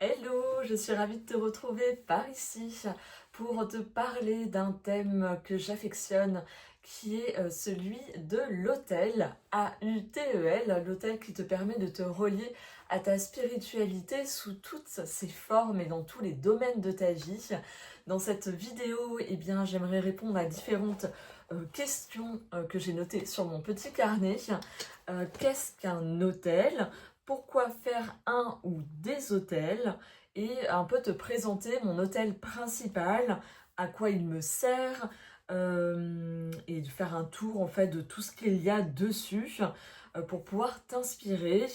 Hello, je suis ravie de te retrouver par ici pour te parler d'un thème que j'affectionne qui est celui de l'autel, AUTEL, l'autel qui te permet de te relier à ta spiritualité sous toutes ses formes et dans tous les domaines de ta vie. Dans cette vidéo, j'aimerais répondre à différentes questions que j'ai notées sur mon petit carnet. Qu'est-ce qu'un autel? Pourquoi faire un ou des hôtels et un peu te présenter mon hôtel principal, à quoi il me sert et de faire un tour en fait de tout ce qu'il y a dessus pour pouvoir t'inspirer.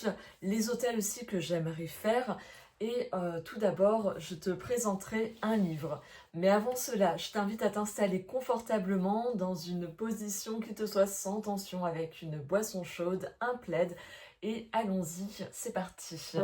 Les hôtels aussi que j'aimerais faire et tout d'abord je te présenterai un livre. Mais avant cela, je t'invite à t'installer confortablement dans une position qui te soit sans tension avec une boisson chaude, un plaid et allons-y, c'est parti.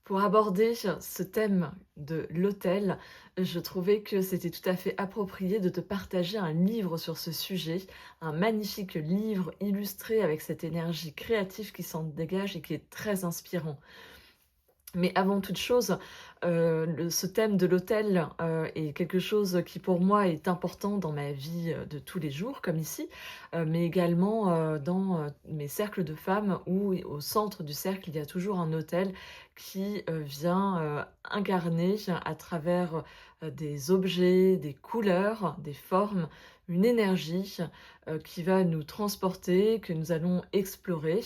Pour aborder ce thème de l'hôtel, je trouvais que c'était tout à fait approprié de te partager un livre sur ce sujet, un magnifique livre illustré avec cette énergie créative qui s'en dégage et qui est très inspirant. Mais avant toute chose, ce thème de l'hôtel est quelque chose qui pour moi est important dans ma vie de tous les jours, comme ici, mais également dans mes cercles de femmes où au centre du cercle, il y a toujours un hôtel qui vient incarner à travers des objets, des couleurs, des formes, une énergie qui va nous transporter, que nous allons explorer.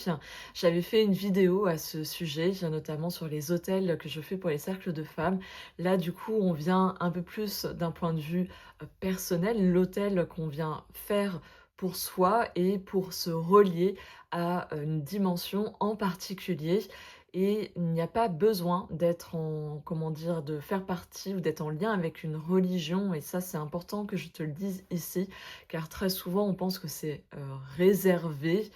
J'avais fait une vidéo à ce sujet, notamment sur les hôtels que je fais pour les cercles de femmes. Là, du coup, on vient un peu plus d'un point de vue personnel, l'hôtel qu'on vient faire pour soi et pour se relier à une dimension en particulier. Et il n'y a pas besoin d'être en, comment dire, de faire partie ou d'être en lien avec une religion. Et ça, c'est important que je te le dise ici, car très souvent, on pense que c'est réservé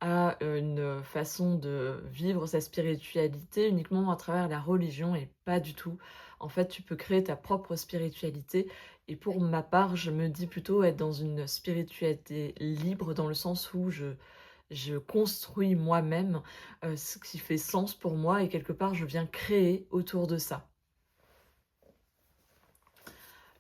à une façon de vivre sa spiritualité uniquement à travers la religion et pas du tout. En fait, tu peux créer ta propre spiritualité et pour ma part, je me dis plutôt être dans une spiritualité libre dans le sens où je construis moi-même ce qui fait sens pour moi et quelque part, je viens créer autour de ça.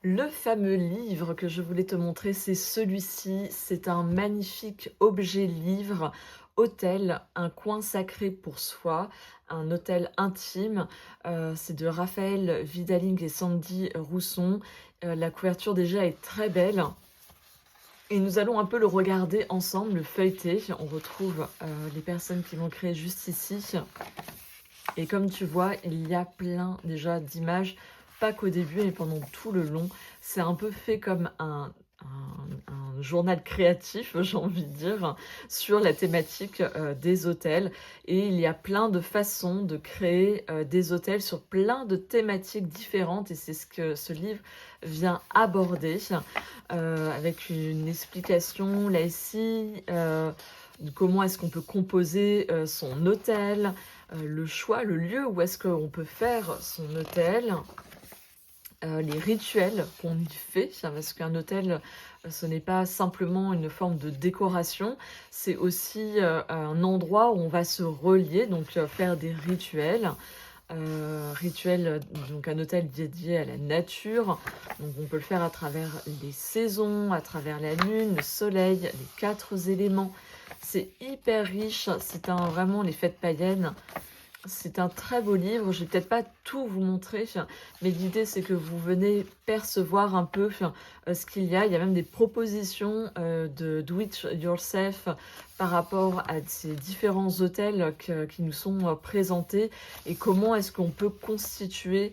Le fameux livre que je voulais te montrer, c'est celui-ci. C'est un magnifique objet livre, hôtel, un coin sacré pour soi, un hôtel intime. C'est de Raphaël Vidaling et Sandy Rousson. La couverture déjà est très belle. Et nous allons un peu le regarder ensemble, le feuilleter. On retrouve les personnes qui l'ont créé juste ici. Et comme tu vois, il y a plein déjà d'images, pas qu'au début, mais pendant tout le long. C'est un peu fait comme un journal créatif, j'ai envie de dire, sur la thématique des hôtels. Et il y a plein de façons de créer des hôtels sur plein de thématiques différentes. Et c'est ce que ce livre vient aborder avec une explication là ici. De comment est-ce qu'on peut composer son hôtel, le choix, le lieu où est-ce qu'on peut faire son hôtel, les rituels qu'on y fait, parce qu'un hôtel, ce n'est pas simplement une forme de décoration, c'est aussi un endroit où on va se relier, donc faire des rituels. Donc un hôtel dédié à la nature, donc on peut le faire à travers les saisons, à travers la lune, le soleil, les 4 éléments. C'est hyper riche, vraiment les fêtes païennes. C'est un très beau livre, je vais peut-être pas tout vous montrer, mais l'idée c'est que vous venez percevoir un peu ce qu'il y a. Il y a même des propositions de do it yourself par rapport à ces différents hôtels qui nous sont présentés et comment est-ce qu'on peut constituer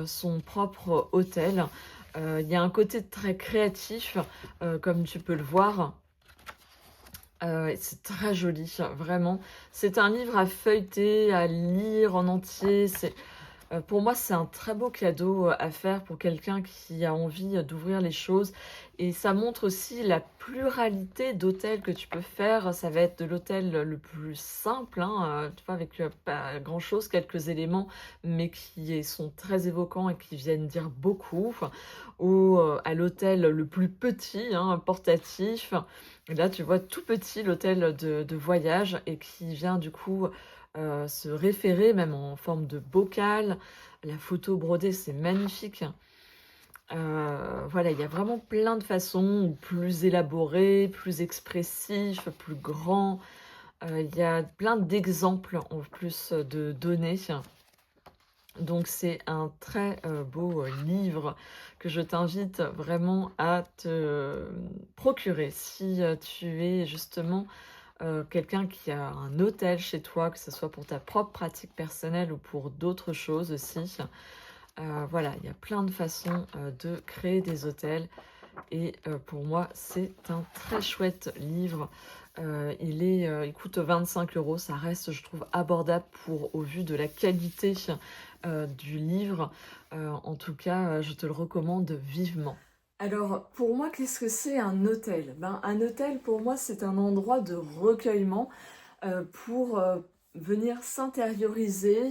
son propre hôtel. Il y a un côté très créatif, comme tu peux le voir. C'est très joli, vraiment. C'est un livre à feuilleter, à lire en entier. Pour moi, c'est un très beau cadeau, à faire pour quelqu'un qui a envie, d'ouvrir les choses et ça montre aussi la pluralité d'hôtels que tu peux faire. Ça va être de l'hôtel le plus simple, hein, tu vois, avec, pas grand-chose, quelques éléments, mais qui sont très évoquants et qui viennent dire beaucoup, ou, à l'hôtel le plus petit, hein, portatif. Et là, tu vois tout petit l'hôtel de voyage et qui vient du coup, se référer même en forme de bocal. La photo brodée, c'est magnifique. Voilà, il y a vraiment plein de façons, ou plus élaborées, plus expressifs, plus grands. Il y a plein d'exemples en plus de données. Donc c'est un très, beau, livre que je t'invite vraiment à te, procurer si, tu es justement quelqu'un qui a un hôtel chez toi, que ce soit pour ta propre pratique personnelle ou pour d'autres choses aussi. Voilà, il y a plein de façons, de créer des hôtels et pour moi, c'est un très chouette livre. Il coûte 25 €. Ça reste, je trouve, abordable au vu de la qualité, du livre. En tout cas, je te le recommande vivement. Alors, pour moi, qu'est-ce que c'est un hôtel? Ben, un hôtel, pour moi, c'est un endroit de recueillement, pour, venir s'intérioriser,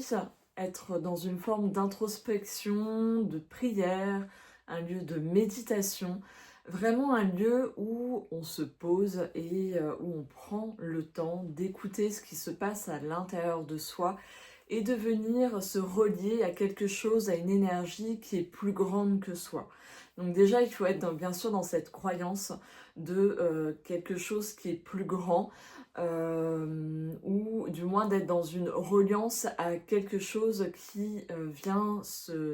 être dans une forme d'introspection, de prière, un lieu de méditation. Vraiment un lieu où on se pose et où on prend le temps d'écouter ce qui se passe à l'intérieur de soi et de venir se relier à quelque chose, à une énergie qui est plus grande que soi. Donc déjà, il faut être bien sûr dans cette croyance de quelque chose qui est plus grand, ou du moins d'être dans une reliance à quelque chose qui vient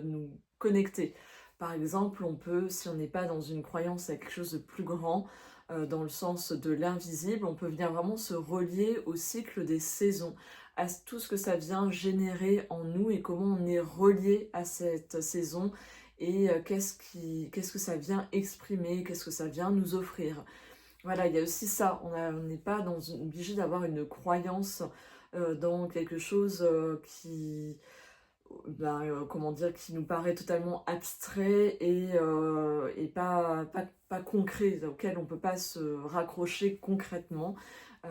nous connecter. Par exemple, on peut, si on n'est pas dans une croyance à quelque chose de plus grand, dans le sens de l'invisible, on peut venir vraiment se relier au cycle des saisons, à tout ce que ça vient générer en nous et comment on est relié à cette saison et qu'est-ce que ça vient exprimer, qu'est-ce que ça vient nous offrir. Voilà, il y a aussi ça, on n'est pas obligé d'avoir une croyance dans quelque chose comment dire, qui nous paraît totalement abstrait et pas concret, auquel on ne peut pas se raccrocher concrètement.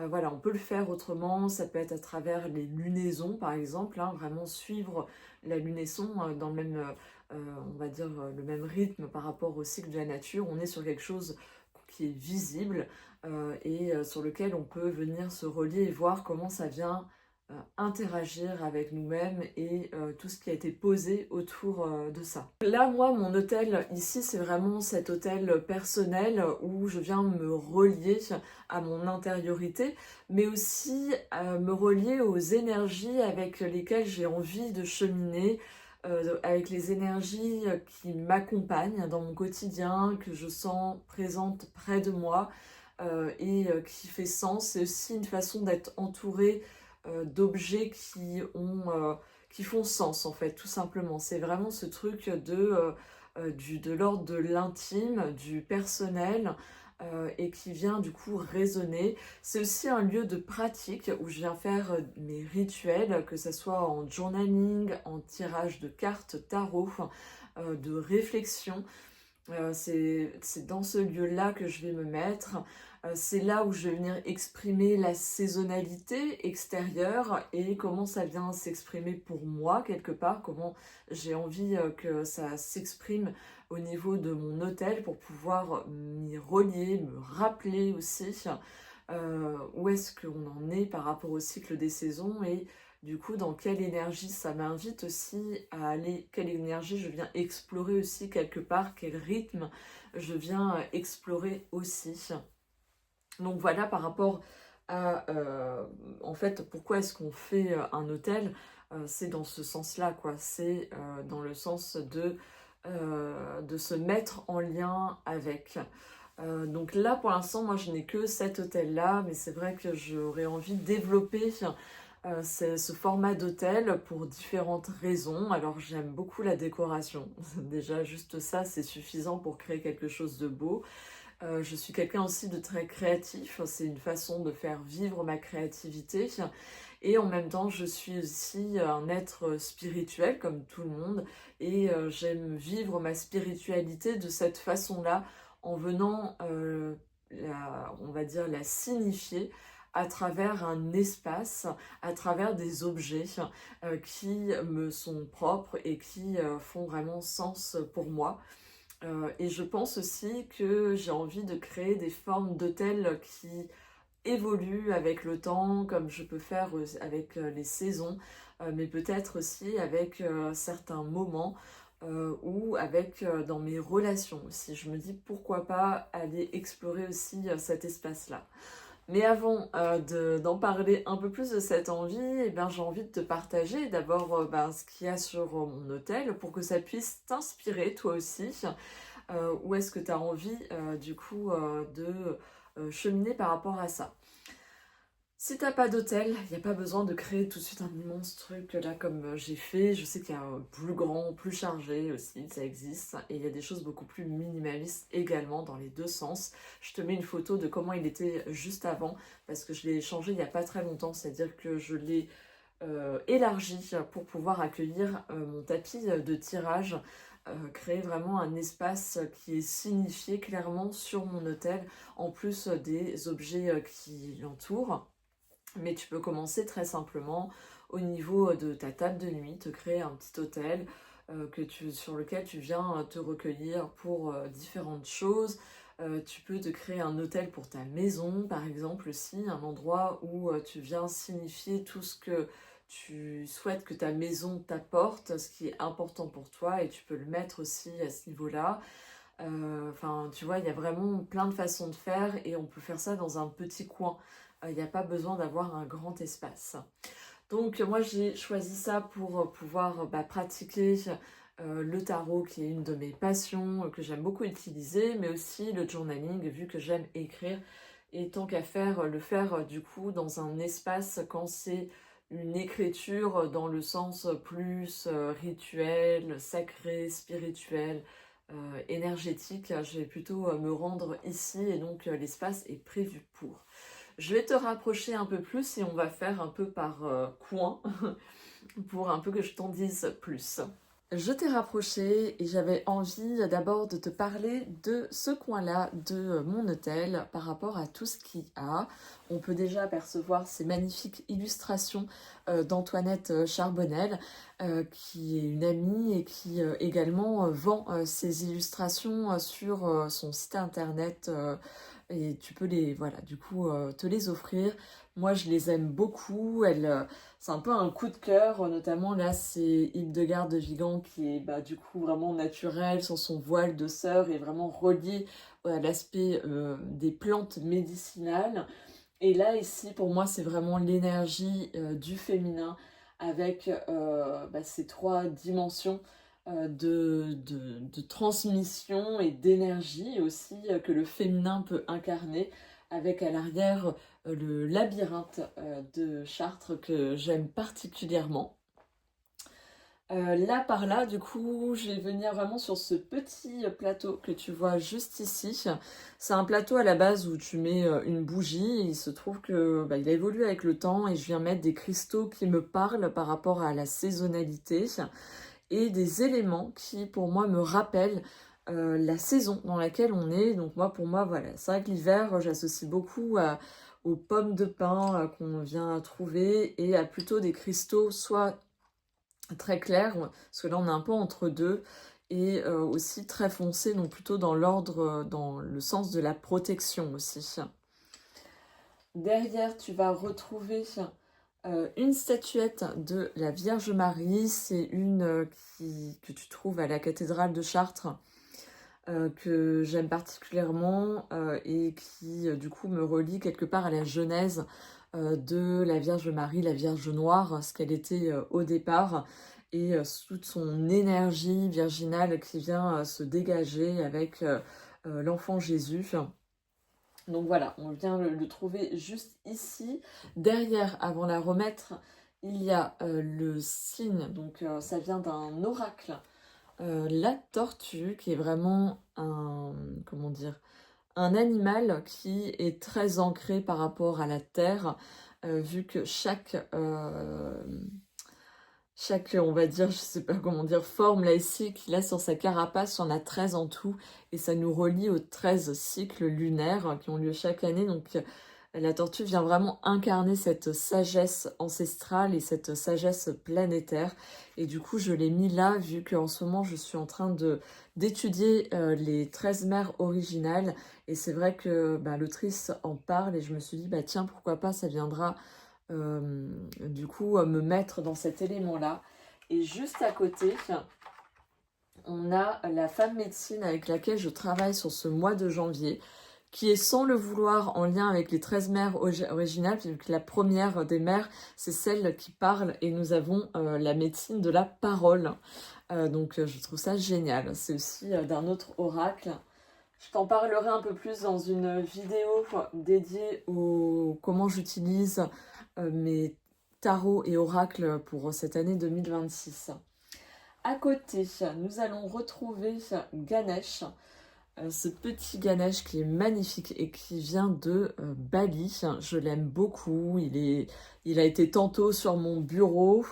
Voilà, on peut le faire autrement, ça peut être à travers les lunaisons par exemple, hein, vraiment suivre la lunaison dans le même, on va dire, le même rythme par rapport au cycle de la nature. On est sur quelque chose qui est visible et sur lequel on peut venir se relier et voir comment ça vient interagir avec nous-mêmes et tout ce qui a été posé autour de ça. Là, moi, mon hôtel ici, c'est vraiment cet hôtel personnel où je viens me relier à mon intériorité, mais aussi me relier aux énergies avec lesquelles j'ai envie de cheminer, avec les énergies qui m'accompagnent dans mon quotidien, que je sens présentes près de moi et qui fait sens. C'est aussi une façon d'être entourée d'objets qui font sens en fait, tout simplement. C'est vraiment ce truc de l'ordre de l'intime, du personnel, et qui vient du coup résonner. C'est aussi un lieu de pratique où je viens faire mes rituels, que ce soit en journaling, en tirage de cartes tarot, de réflexion. C'est dans ce lieu-là que je vais me mettre. C'est là où je vais venir exprimer la saisonnalité extérieure et comment ça vient s'exprimer pour moi quelque part, comment j'ai envie que ça s'exprime au niveau de mon hôtel pour pouvoir m'y relier, me rappeler aussi où est-ce qu'on en est par rapport au cycle des saisons et du coup dans quelle énergie ça m'invite aussi à aller, quelle énergie je viens explorer aussi quelque part, quel rythme je viens explorer aussi. Donc voilà par rapport à en fait pourquoi est-ce qu'on fait un hôtel, c'est dans ce sens-là quoi, c'est dans le sens de se mettre en lien avec. Donc là, pour l'instant, moi, je n'ai que cet hôtel-là, mais c'est vrai que j'aurais envie de développer ce format d'hôtel pour différentes raisons. Alors, j'aime beaucoup la décoration. Déjà, juste ça, c'est suffisant pour créer quelque chose de beau. Je suis quelqu'un aussi de très créatif. C'est une façon de faire vivre ma créativité. Et en même temps, je suis aussi un être spirituel comme tout le monde et j'aime vivre ma spiritualité de cette façon-là en venant, on va dire, la signifier à travers un espace, à travers des objets qui me sont propres et qui font vraiment sens pour moi. Et je pense aussi que j'ai envie de créer des formes d'hôtels qui évoluent avec le temps, comme je peux faire avec les saisons, mais peut-être aussi avec certains moments ou avec dans mes relations aussi. Je me dis pourquoi pas aller explorer aussi cet espace-là. Mais avant d'en parler un peu plus de cette envie, eh ben, j'ai envie de te partager d'abord ben, ce qu'il y a sur mon hôtel pour que ça puisse t'inspirer toi aussi. Où est-ce que tu as envie du coup de cheminer par rapport à ça. Si t'as pas d'hôtel, il n'y a pas besoin de créer tout de suite un immense truc là comme j'ai fait. Je sais qu'il y a plus grand, plus chargé aussi, ça existe. Et il y a des choses beaucoup plus minimalistes également dans les deux sens. Je te mets une photo de comment il était juste avant parce que je l'ai changé il n'y a pas très longtemps. C'est-à-dire que je l'ai élargi pour pouvoir accueillir mon tapis de tirage. Créer vraiment un espace qui est signifié clairement sur mon hôtel en plus des objets qui l'entourent. Mais tu peux commencer très simplement au niveau de ta table de nuit, te créer un petit hôtel sur lequel tu viens te recueillir pour différentes choses. Tu peux te créer un hôtel pour ta maison, par exemple aussi, un endroit où tu viens signifier tout ce que tu souhaites que ta maison t'apporte, ce qui est important pour toi, et tu peux le mettre aussi à ce niveau-là. Enfin, tu vois, il y a vraiment plein de façons de faire et on peut faire ça dans un petit coin. Il n'y a pas besoin d'avoir un grand espace. Donc moi j'ai choisi ça pour pouvoir pratiquer le tarot qui est une de mes passions, que j'aime beaucoup utiliser, mais aussi le journaling vu que j'aime écrire. Et tant qu'à faire, le faire du coup dans un espace quand c'est une écriture dans le sens plus rituel, sacré, spirituel, énergétique, je vais plutôt me rendre ici et donc l'espace est prévu pour. Je vais te rapprocher un peu plus et on va faire un peu par coin pour un peu que je t'en dise plus. Je t'ai rapproché et j'avais envie d'abord de te parler de ce coin-là de mon hôtel par rapport à tout ce qu'il y a. On peut déjà apercevoir ces magnifiques illustrations d'Antoinette Charbonnel, qui est une amie et qui également vend ces illustrations sur son site internet. Et tu peux voilà, du coup, te les offrir. Moi, je les aime beaucoup. C'est un peu un coup de cœur, notamment là, c'est Hildegarde de Vigan qui est du coup vraiment naturelle, sur son voile de sœur et vraiment relié à l'aspect des plantes médicinales. Et là, ici, pour moi, c'est vraiment l'énergie du féminin avec ces trois dimensions de transmission et d'énergie aussi que le féminin peut incarner avec à l'arrière le labyrinthe de Chartres que j'aime particulièrement. Là par là, du coup, je vais venir vraiment sur ce petit plateau que tu vois juste ici. C'est un plateau à la base où tu mets une bougie. Il se trouve que il a évolué avec le temps et je viens mettre des cristaux qui me parlent par rapport à la saisonnalité et des éléments qui, pour moi, me rappellent la saison dans laquelle on est. Donc moi, pour moi, voilà, c'est vrai que l'hiver, j'associe beaucoup aux pommes de pin qu'on vient trouver et à plutôt des cristaux soit très clairs, parce que là, on est un peu entre deux, et aussi très foncés, donc plutôt dans l'ordre, dans le sens de la protection aussi. Derrière, tu vas retrouver une statuette de la Vierge Marie, c'est une que tu trouves à la cathédrale de Chartres, que j'aime particulièrement et qui du coup me relie quelque part à la genèse de la Vierge Marie, la Vierge Noire, ce qu'elle était au départ, et toute son énergie virginale qui vient se dégager avec l'enfant Jésus. Donc voilà, on vient le trouver juste ici. Derrière, avant la remettre, il y a le signe, donc ça vient d'un oracle. La tortue, qui est vraiment un, comment dire, un animal qui est très ancré par rapport à la terre, vu que chaque, on va dire, je sais pas comment dire, forme là ici qu'il a sur sa carapace, il y en a 13 en tout, et ça nous relie aux 13 cycles lunaires qui ont lieu chaque année. Donc la tortue vient vraiment incarner cette sagesse ancestrale et cette sagesse planétaire. Et du coup, je l'ai mis là, vu qu'en ce moment, je suis en train d'étudier les 13 mères originales. Et c'est vrai que bah, l'autrice en parle, et je me suis dit, bah tiens, pourquoi pas, ça viendra du coup me mettre dans cet élément-là. Et juste à côté, on a la femme médecine avec laquelle je travaille sur ce mois de janvier, qui est sans le vouloir en lien avec les 13 mères originales, puisque la première des mères, c'est celle qui parle, et nous avons la médecine de la parole. Donc je trouve ça génial. C'est aussi d'un autre oracle. Je t'en parlerai un peu plus dans une vidéo dédiée au comment j'utilise mes tarots et oracles pour cette année 2026. À côté, nous allons retrouver Ganesh, ce petit Ganesh qui est magnifique et qui vient de Bali. Je l'aime beaucoup, il a été tantôt sur mon bureau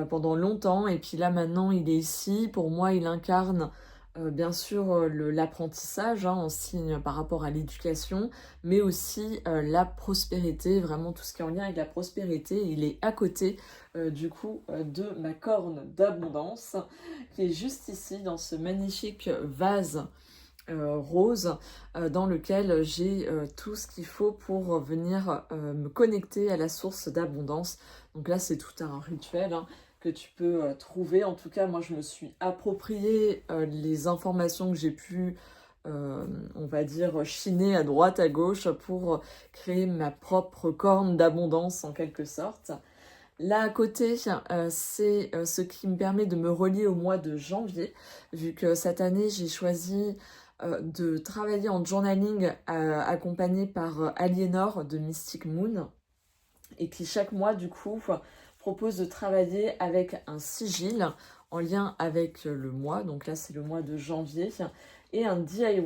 pendant longtemps, et puis là maintenant il est ici. Pour moi, il incarne bien sûr l'apprentissage en signe par rapport à l'éducation, mais aussi la prospérité, vraiment tout ce qui est en lien avec la prospérité. Il est à côté du coup de ma corne d'abondance, qui est juste ici dans ce magnifique vase rose dans lequel j'ai tout ce qu'il faut pour venir me connecter à la source d'abondance. Donc là, c'est tout un rituel que tu peux trouver. En tout cas, moi, je me suis approprié les informations que j'ai pu, on va dire, chiner à droite, à gauche pour créer ma propre corne d'abondance en quelque sorte. Là à côté, c'est ce qui me permet de me relier au mois de janvier, vu que cette année, j'ai choisi de travailler en journaling accompagné par Aliénor de Mystic Moon, et qui chaque mois du coup propose de travailler avec un sigil en lien avec le mois. Donc là c'est le mois de janvier, et un DIY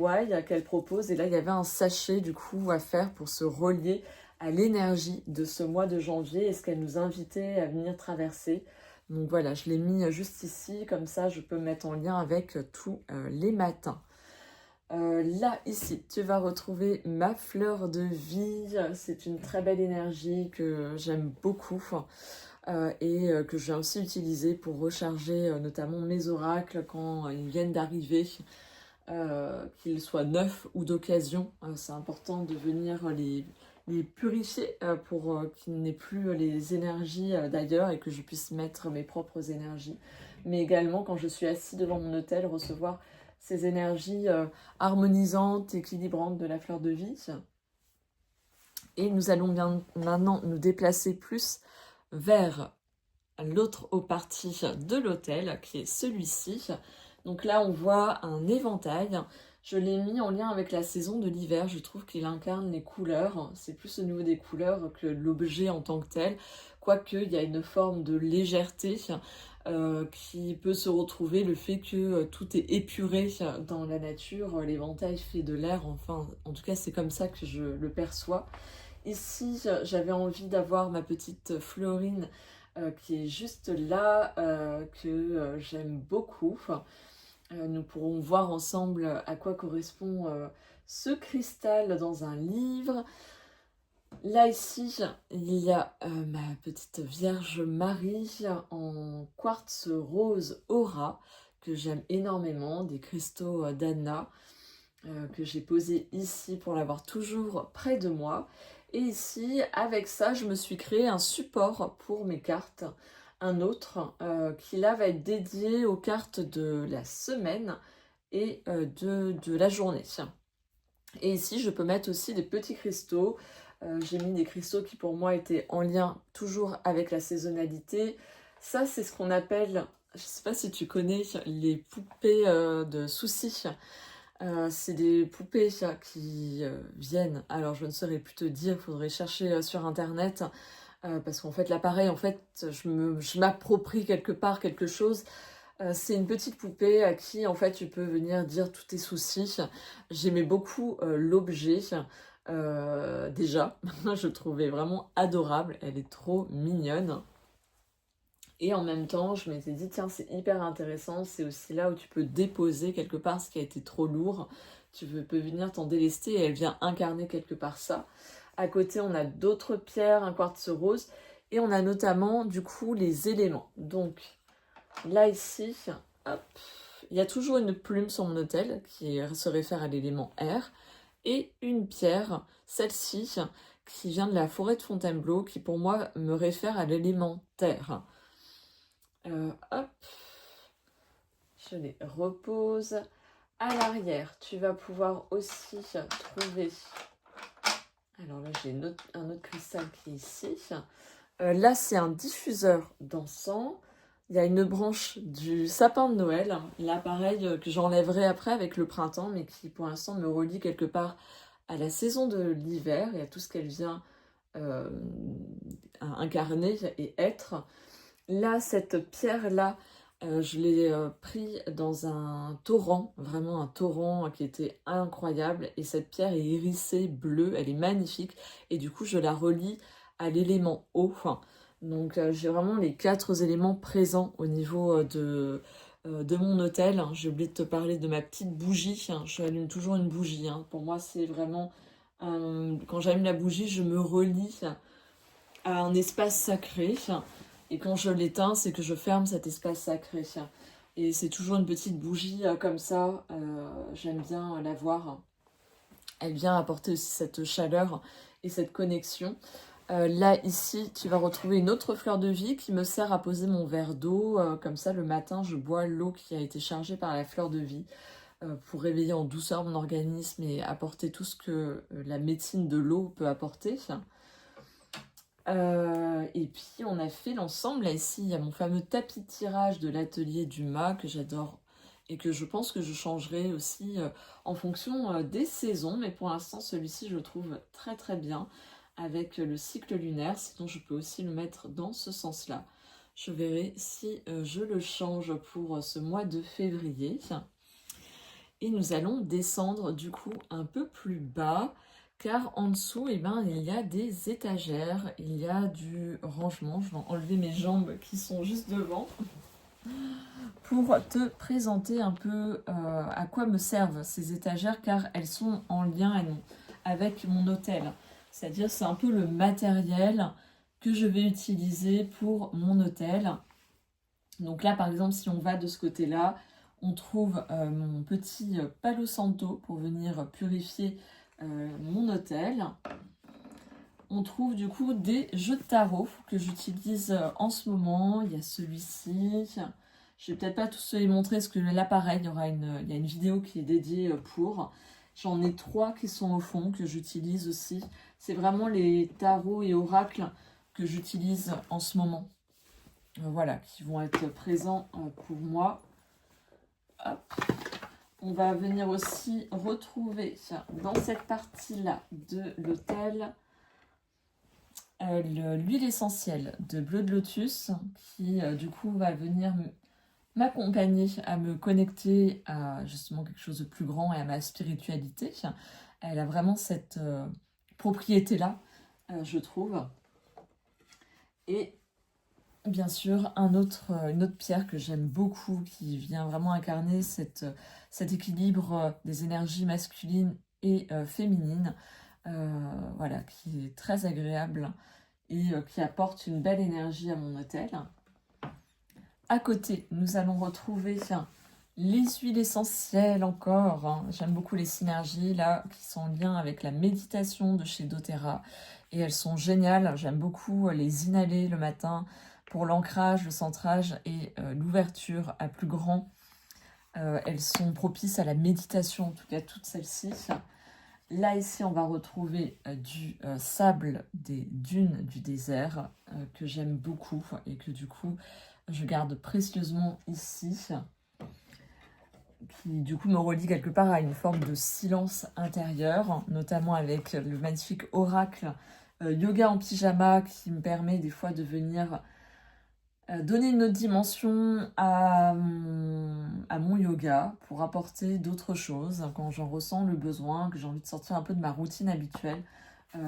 qu'elle propose, et là il y avait un sachet du coup à faire pour se relier à l'énergie de ce mois de janvier et ce qu'elle nous invitait à venir traverser. Donc voilà, je l'ai mis juste ici, comme ça je peux mettre en lien avec tous les matins. Là, ici, tu vas retrouver ma fleur de vie. C'est une très belle énergie que j'aime beaucoup et que j'ai aussi utilisée pour recharger notamment mes oracles quand ils viennent d'arriver, qu'ils soient neufs ou d'occasion. C'est important de venir les purifier pour qu'il n'ait plus les énergies d'ailleurs et que je puisse mettre mes propres énergies. Mais également, quand je suis assise devant mon autel, recevoir ces énergies harmonisantes, équilibrantes de la fleur de vie. Et nous allons bien maintenant nous déplacer plus vers l'autre partie de l'autel, qui est celui-ci. Donc là, on voit un éventail. Je l'ai mis en lien avec la saison de l'hiver. Je trouve qu'il incarne les couleurs. C'est plus au niveau des couleurs que l'objet en tant que tel. Quoique, il y a une forme de légèreté qui peut se retrouver, le fait que tout est épuré dans la nature. L'éventail fait de l'air. Enfin, en tout cas, c'est comme ça que je le perçois. Ici, j'avais envie d'avoir ma petite Florine qui est juste là, que j'aime beaucoup. Nous pourrons voir ensemble à quoi correspond ce cristal dans un livre. Là, ici, il y a ma petite Vierge Marie en quartz rose aura, que j'aime énormément, des cristaux d'Anna, que j'ai posé ici pour l'avoir toujours près de moi. Et ici, avec ça, je me suis créé un support pour mes cartes, un autre qui là va être dédié aux cartes de la semaine et de la journée. Et ici, je peux mettre aussi des petits cristaux. J'ai mis des cristaux qui pour moi étaient en lien toujours avec la saisonnalité. Ça, c'est ce qu'on appelle, je ne sais pas si tu connais, les poupées de soucis. C'est des poupées qui viennent, alors je ne saurais plus te dire, il faudrait chercher sur internet, parce qu'en fait l'appareil, en fait, je m'approprie quelque part quelque chose. C'est une petite poupée à qui en fait tu peux venir dire tous tes soucis. J'aimais beaucoup l'objet, déjà, je trouvais vraiment adorable, elle est trop mignonne. Et en même temps, je m'étais dit, tiens, c'est hyper intéressant, c'est aussi là où tu peux déposer quelque part ce qui a été trop lourd. Peux venir t'en délester et elle vient incarner quelque part ça. À côté, on a d'autres pierres, un quartz rose, et on a notamment, du coup, les éléments. Donc, là, ici, hop, il y a toujours une plume sur mon autel qui se réfère à l'élément air, et une pierre, celle-ci, qui vient de la forêt de Fontainebleau, qui pour moi me réfère à l'élément terre. Hop, je les repose. À l'arrière, tu vas pouvoir aussi trouver... Alors là, j'ai un autre cristal qui est ici. Là, c'est un diffuseur d'encens. Il y a une branche du sapin de Noël. Là, pareil, que j'enlèverai après avec le printemps, mais qui pour l'instant me relie quelque part à la saison de l'hiver et à tout ce qu'elle vient incarner et être. Là, cette pierre-là, je l'ai pris dans un torrent, vraiment un torrent qui était incroyable. Et cette pierre est hérissée bleue, elle est magnifique. Et du coup, je la relie à l'élément eau. Donc, j'ai vraiment les 4 éléments présents au niveau de mon autel. J'ai oublié de te parler de ma petite bougie. Je allume toujours une bougie. Pour moi, c'est vraiment... quand j'allume la bougie, je me relie à un espace sacré. Et quand je l'éteins, c'est que je ferme cet espace sacré. Et c'est toujours une petite bougie comme ça. J'aime bien la voir. Elle vient apporter aussi cette chaleur et cette connexion. Là, ici, tu vas retrouver une autre fleur de vie qui me sert à poser mon verre d'eau. Comme ça, le matin, je bois l'eau qui a été chargée par la fleur de vie pour réveiller en douceur mon organisme et apporter tout ce que la médecine de l'eau peut apporter. Et puis on a fait l'ensemble, là ici il y a mon fameux tapis de tirage de l'atelier Dumas que j'adore et que je pense que je changerai aussi en fonction des saisons, mais pour l'instant celui-ci je le trouve très très bien avec le cycle lunaire, sinon je peux aussi le mettre dans ce sens-là. Je verrai si je le change pour ce mois de février. Et nous allons descendre du coup un peu plus bas car en dessous, eh ben, il y a des étagères, il y a du rangement. Je vais enlever mes jambes qui sont juste devant pour te présenter un peu à quoi me servent ces étagères car elles sont en lien avec mon hôtel. C'est-à-dire c'est un peu le matériel que je vais utiliser pour mon hôtel. Donc là, par exemple, si on va de ce côté-là, on trouve mon petit Palo Santo pour venir purifier mon hôtel. On trouve du coup des jeux de tarot que j'utilise en ce moment. Il y a celui-ci. Je vais peut-être pas tous les montrer parce que là pareil, il y a une vidéo qui est dédiée pour. J'en ai 3 qui sont au fond que j'utilise aussi. C'est vraiment les tarots et oracles que j'utilise en ce moment. Voilà, qui vont être présents pour moi. Hop. On va venir aussi retrouver dans cette partie-là de l'hôtel l'huile essentielle de bleu de lotus qui du coup va venir m'accompagner à me connecter à justement quelque chose de plus grand et à ma spiritualité. Elle a vraiment cette propriété-là, je trouve. Et bien sûr, une autre pierre que j'aime beaucoup, qui vient vraiment incarner cet équilibre des énergies masculines et féminines, voilà, qui est très agréable et qui apporte une belle énergie à mon hôtel. À côté, nous allons retrouver les huiles essentielles encore. J'aime beaucoup les synergies là, qui sont en lien avec la méditation de chez doTERRA. Et elles sont géniales. J'aime beaucoup les inhaler le matin pour l'ancrage, le centrage et l'ouverture à plus grand. Elles sont propices à la méditation, en tout cas toutes celles-ci. Là, ici, on va retrouver du sable des dunes du désert que j'aime beaucoup et que du coup, je garde précieusement ici, qui du coup me relie quelque part à une forme de silence intérieur, notamment avec le magnifique oracle yoga en pyjama qui me permet des fois de venir donner une autre dimension à mon yoga. yoga pour apporter d'autres choses quand j'en ressens le besoin, que j'ai envie de sortir un peu de ma routine habituelle.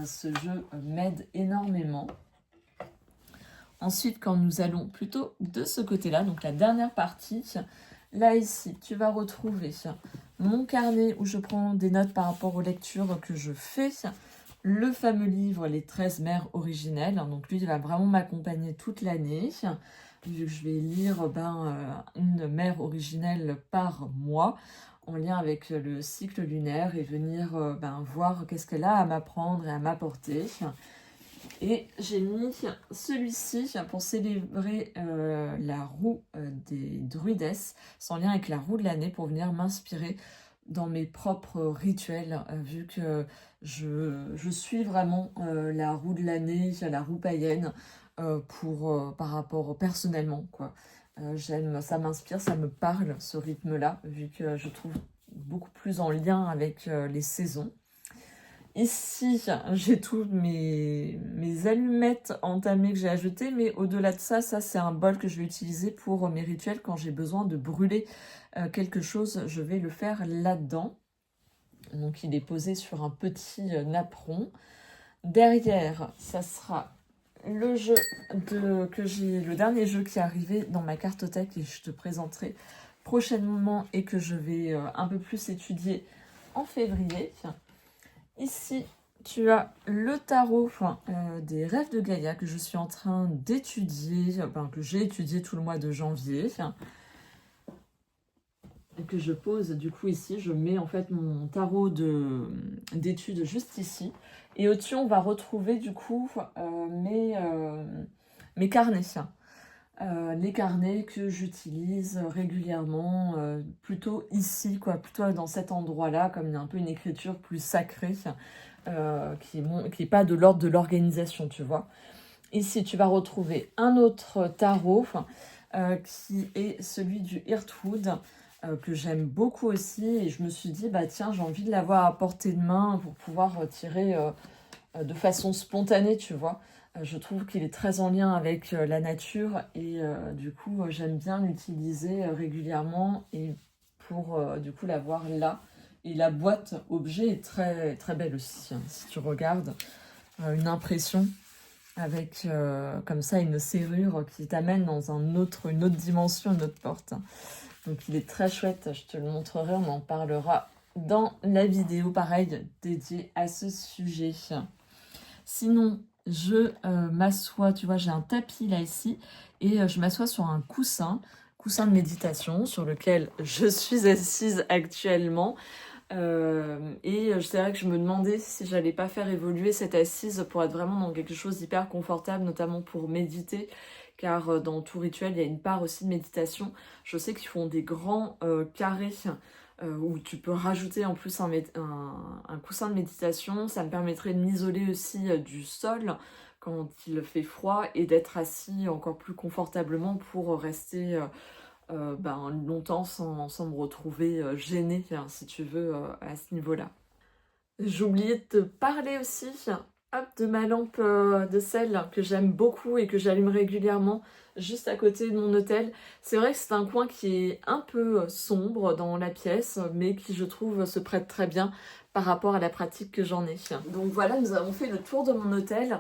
Ce jeu m'aide énormément. Ensuite, quand nous allons plutôt de ce côté-là, donc la dernière partie, là ici, tu vas retrouver mon carnet où je prends des notes par rapport aux lectures que je fais, le fameux livre Les 13 mères originelles, donc lui il va vraiment m'accompagner toute l'année, vu que je vais lire une mère originelle par mois, en lien avec le cycle lunaire, et venir voir qu'est-ce qu'elle a à m'apprendre et à m'apporter. Et j'ai mis celui-ci pour célébrer la roue des druides, en lien avec la roue de l'année, pour venir m'inspirer dans mes propres rituels, vu que je suis vraiment la roue de l'année, la roue païenne, par rapport personnellement, quoi. J'aime, ça m'inspire, ça me parle, ce rythme-là, vu que je trouve beaucoup plus en lien avec les saisons. Ici, j'ai toutes mes allumettes entamées que j'ai ajoutées, mais au-delà de ça, c'est un bol que je vais utiliser pour mes rituels. Quand j'ai besoin de brûler quelque chose, je vais le faire là-dedans. Donc il est posé sur un petit napperon. Derrière, ça sera le jeu le dernier jeu qui est arrivé dans ma cartothèque, et je te présenterai prochainement, et que je vais un peu plus étudier en février. Ici, tu as le tarot des rêves de Gaïa que je suis en train d'étudier, que j'ai étudié tout le mois de janvier. Et que je pose du coup ici, je mets en fait mon tarot d'études juste ici. Et au-dessus, on va retrouver du coup mes carnets. Les carnets que j'utilise régulièrement, plutôt ici, plutôt dans cet endroit-là, comme il y a un peu une écriture plus sacrée, qui est pas de l'ordre de l'organisation, tu vois. Ici, tu vas retrouver un autre tarot, qui est celui du Heartwood, que j'aime beaucoup aussi, et je me suis dit, tiens, j'ai envie de l'avoir à portée de main pour pouvoir tirer de façon spontanée, tu vois. Je trouve qu'il est très en lien avec la nature, et du coup j'aime bien l'utiliser régulièrement, et pour du coup l'avoir là. Et la boîte objet est très, très belle aussi, hein. Si tu regardes, une impression avec comme ça une serrure qui t'amène dans une autre dimension, une autre porte. Donc il est très chouette, je te le montrerai, on en parlera dans la vidéo pareil dédiée à ce sujet. Sinon, je m'assois, tu vois, j'ai un tapis là ici, et je m'assois sur un coussin de méditation sur lequel je suis assise actuellement. Et c'est vrai que je me demandais si j'allais pas faire évoluer cette assise pour être vraiment dans quelque chose d'hyper confortable, notamment pour méditer, car dans tout rituel, il y a une part aussi de méditation. Je sais qu'ils font des grands carrés où tu peux rajouter en plus un coussin de méditation. Ça me permettrait de m'isoler aussi du sol quand il fait froid, et d'être assis encore plus confortablement pour rester longtemps sans me retrouver gênée, hein, si tu veux, à ce niveau-là. J'ai oublié de te parler aussi de ma lampe de sel que j'aime beaucoup et que j'allume régulièrement juste à côté de mon hôtel. C'est vrai que c'est un coin qui est un peu sombre dans la pièce, mais qui, je trouve, se prête très bien par rapport à la pratique que j'en ai. Donc voilà, nous avons fait le tour de mon hôtel.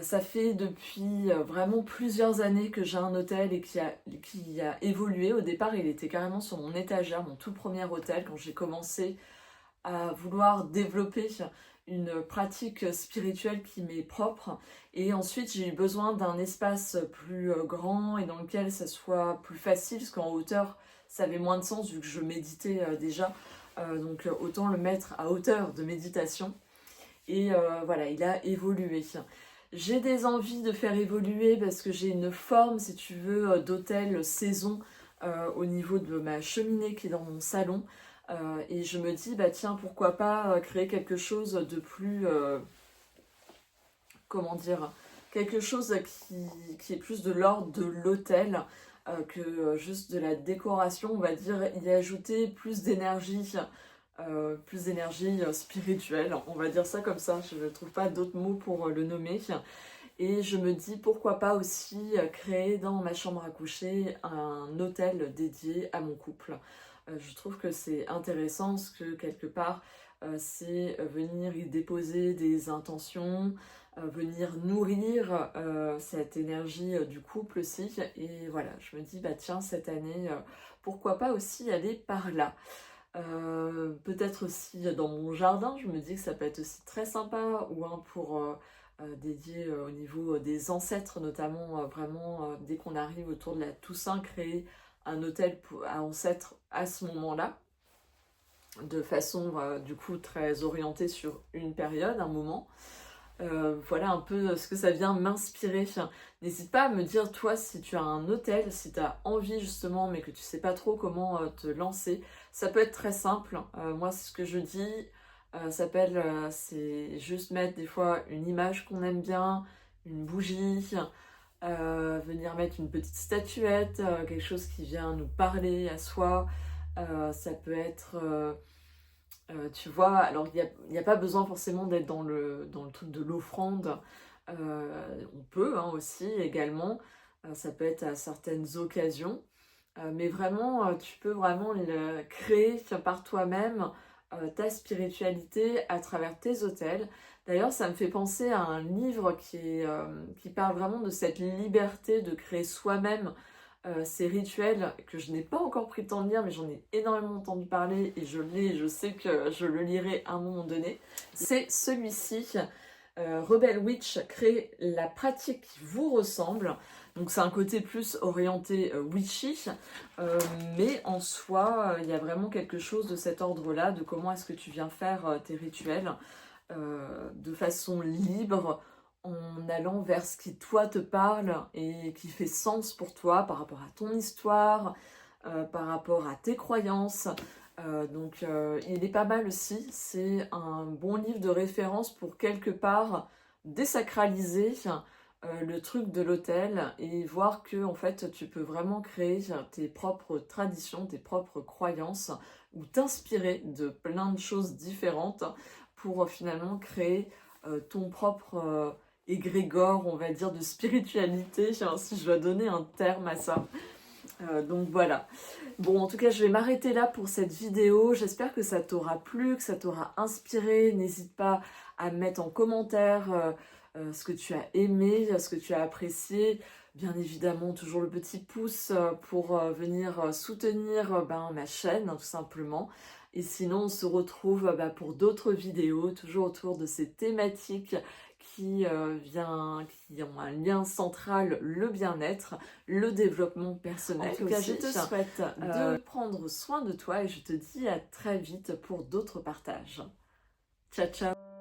Ça fait depuis vraiment plusieurs années que j'ai un hôtel, et qui a évolué. Au départ, il était carrément sur mon étagère, mon tout premier hôtel, quand j'ai commencé à vouloir développer une pratique spirituelle qui m'est propre. Et ensuite, j'ai eu besoin d'un espace plus grand, et dans lequel ça soit plus facile, parce qu'en hauteur, ça avait moins de sens vu que je méditais déjà. Donc autant le mettre à hauteur de méditation. Et voilà, il a évolué. J'ai des envies de faire évoluer, parce que j'ai une forme, si tu veux, d'hôtel saison au niveau de ma cheminée qui est dans mon salon. Et je me dis, tiens, pourquoi pas créer quelque chose de plus, comment dire, quelque chose qui est plus de l'ordre de l'hôtel que juste de la décoration, on va dire, y ajouter plus d'énergie spirituelle, on va dire ça comme ça, je ne trouve pas d'autres mots pour le nommer. Et je me dis pourquoi pas aussi créer dans ma chambre à coucher un hôtel dédié à mon couple. Je trouve que c'est intéressant parce que quelque part, c'est venir y déposer des intentions, venir nourrir cette énergie du couple aussi. Et voilà, je me dis, bah tiens, cette année, pourquoi pas aussi aller par là. Peut-être aussi dans mon jardin, je me dis que ça peut être aussi très sympa, ou un pour dédié au niveau des ancêtres, notamment vraiment dès qu'on arrive autour de la Toussaint, créer un hôtel à ancêtres à ce moment-là, de façon du coup très orientée sur une période, un moment. Voilà un peu ce que ça vient m'inspirer. N'hésite pas à me dire, toi, si tu as un hôtel, si tu as envie justement, mais que tu sais pas trop comment te lancer. Ça peut être très simple. Moi, ce que je dis, c'est juste mettre des fois une image qu'on aime bien, une bougie, venir mettre une petite statuette, quelque chose qui vient nous parler à soi. Ça peut être... tu vois, alors il y a pas besoin forcément d'être dans le truc de l'offrande. On peut hein, aussi également, ça peut être à certaines occasions. Mais vraiment, tu peux vraiment créer par toi-même ta spiritualité à travers tes hôtels. D'ailleurs, ça me fait penser à un livre qui parle vraiment de cette liberté de créer soi-même ces rituels que je n'ai pas encore pris le temps de lire, mais j'en ai énormément entendu parler et je l'ai, je sais que je le lirai à un moment donné. C'est celui-ci, Rebel Witch, crée la pratique qui vous ressemble. Donc c'est un côté plus orienté witchy, mais en soi, il y a vraiment quelque chose de cet ordre-là, de comment est-ce que tu viens faire tes rituels de façon libre, en allant vers ce qui toi te parle et qui fait sens pour toi par rapport à ton histoire, par rapport à tes croyances. Donc il est pas mal aussi, c'est un bon livre de référence pour quelque part désacraliser le truc de l'hôtel et voir que en fait tu peux vraiment créer tes propres traditions, tes propres croyances ou t'inspirer de plein de choses différentes pour finalement créer ton propre égrégore, on va dire, de spiritualité, si je dois donner un terme à ça. Donc voilà. Bon, en tout cas, je vais m'arrêter là pour cette vidéo. J'espère que ça t'aura plu, que ça t'aura inspiré. N'hésite pas à mettre en commentaire ce que tu as aimé, ce que tu as apprécié. Bien évidemment, toujours le petit pouce pour venir soutenir ma chaîne, hein, tout simplement. Et sinon, on se retrouve pour d'autres vidéos, toujours autour de ces thématiques qui ont un lien central, le bien-être, le développement personnel. En tout cas, je te souhaite de prendre soin de toi et je te dis à très vite pour d'autres partages. Ciao, ciao!